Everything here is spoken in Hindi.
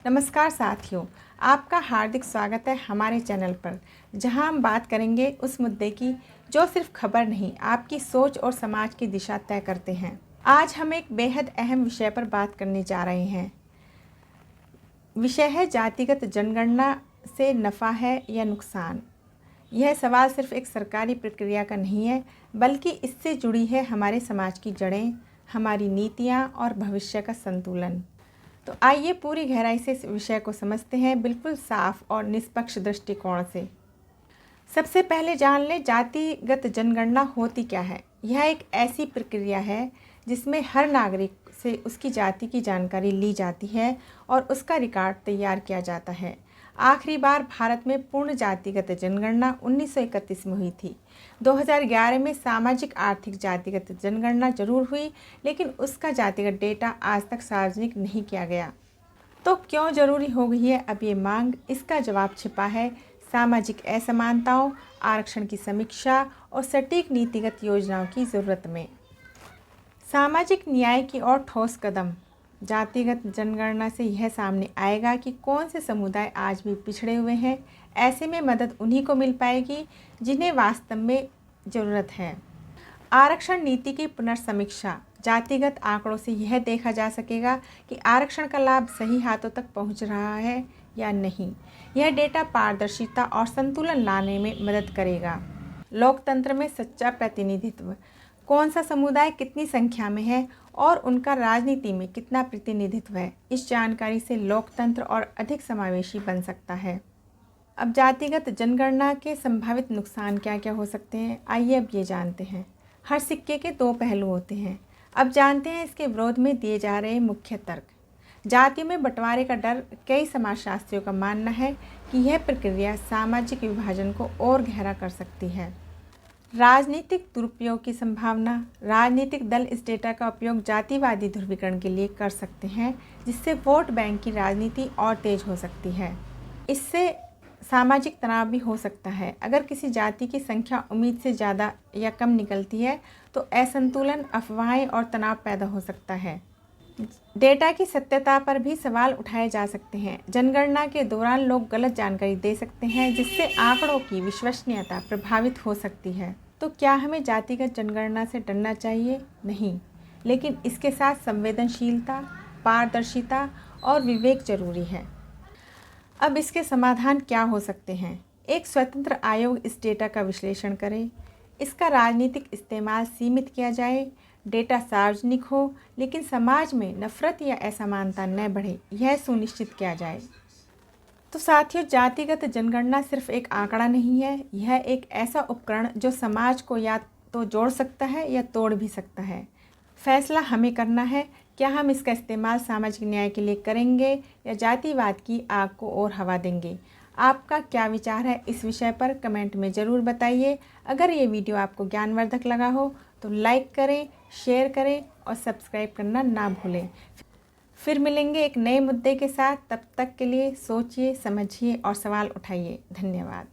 नमस्कार साथियों, आपका हार्दिक स्वागत है हमारे चैनल पर, जहां हम बात करेंगे उस मुद्दे की जो सिर्फ खबर नहीं, आपकी सोच और समाज की दिशा तय करते हैं। आज हम एक बेहद अहम विषय पर बात करने जा रहे हैं। विषय है जातिगत जनगणना से नफ़ा है या नुकसान। यह सवाल सिर्फ एक सरकारी प्रक्रिया का नहीं है, बल्कि इससे जुड़ी है हमारे समाज की जड़ें, हमारी नीतियाँ और भविष्य का संतुलन। तो आइए पूरी गहराई से इस विषय को समझते हैं, बिल्कुल साफ और निष्पक्ष दृष्टिकोण से। सबसे पहले जान लें जातिगत जनगणना होती क्या है। यह एक ऐसी प्रक्रिया है जिसमें हर नागरिक से उसकी जाति की जानकारी ली जाती है और उसका रिकॉर्ड तैयार किया जाता है। आखिरी बार भारत में पूर्ण जातिगत जनगणना 1931 में हुई थी। 2011 में सामाजिक आर्थिक जातिगत जनगणना जरूर हुई, लेकिन उसका जातिगत डेटा आज तक सार्वजनिक नहीं किया गया। तो क्यों जरूरी हो गई है अब ये मांग? इसका जवाब छिपा है सामाजिक असमानताओं, आरक्षण की समीक्षा और सटीक नीतिगत योजनाओं की ज़रूरत में। सामाजिक न्याय की ओर ठोस कदम। जातिगत जनगणना से यह सामने आएगा कि कौन से समुदाय आज भी पिछड़े हुए हैं। ऐसे में मदद उन्हीं को मिल पाएगी जिन्हें वास्तव में ज़रूरत है। आरक्षण नीति की पुनर्समीक्षा। जातिगत आंकड़ों से यह देखा जा सकेगा कि आरक्षण का लाभ सही हाथों तक पहुंच रहा है या नहीं। यह डेटा पारदर्शिता और संतुलन लाने में मदद करेगा। लोकतंत्र में सच्चा प्रतिनिधित्व। कौन सा समुदाय कितनी संख्या में है और उनका राजनीति में कितना प्रतिनिधित्व है, इस जानकारी से लोकतंत्र और अधिक समावेशी बन सकता है। अब जातिगत जनगणना के संभावित नुकसान क्या क्या हो सकते हैं, आइए अब ये जानते हैं। हर सिक्के के दो पहलू होते हैं। अब जानते हैं इसके विरोध में दिए जा रहे मुख्य तर्क। जातियों में बंटवारे का डर। कई समाजशास्त्रियों का मानना है कि यह प्रक्रिया सामाजिक विभाजन को और गहरा कर सकती है। राजनीतिक दुरुपयोग की संभावना। राजनीतिक दल इस डेटा का उपयोग जातिवादी ध्रुवीकरण के लिए कर सकते हैं, जिससे वोट बैंक की राजनीति और तेज हो सकती है। इससे सामाजिक तनाव भी हो सकता है। अगर किसी जाति की संख्या उम्मीद से ज़्यादा या कम निकलती है तो असंतुलन, अफवाहें और तनाव पैदा हो सकता है। डेटा की सत्यता पर भी सवाल उठाए जा सकते हैं। जनगणना के दौरान लोग गलत जानकारी दे सकते हैं, जिससे आंकड़ों की विश्वसनीयता प्रभावित हो सकती है। तो क्या हमें जातिगत जनगणना से डरना चाहिए? नहीं, लेकिन इसके साथ संवेदनशीलता, पारदर्शिता और विवेक जरूरी है। अब इसके समाधान क्या हो सकते हैं? एक स्वतंत्र आयोग इस डेटा का विश्लेषण करे, इसका राजनीतिक इस्तेमाल सीमित किया जाए, डेटा सार्वजनिक हो लेकिन समाज में नफरत या असमानता न बढ़े, यह सुनिश्चित किया जाए। तो साथियों, जातिगत जनगणना सिर्फ एक आंकड़ा नहीं है, यह एक ऐसा उपकरण जो समाज को या तो जोड़ सकता है या तोड़ भी सकता है। फैसला हमें करना है, क्या हम इसका इस्तेमाल सामाजिक न्याय के लिए करेंगे या जातिवाद की आग को और हवा देंगे। आपका क्या विचार है इस विषय पर, कमेंट में ज़रूर बताइए। अगर ये वीडियो आपको ज्ञानवर्धक लगा हो तो लाइक करें, शेयर करें और सब्सक्राइब करना ना भूलें। फिर मिलेंगे एक नए मुद्दे के साथ। तब तक के लिए सोचिए, समझिए और सवाल उठाइए। धन्यवाद।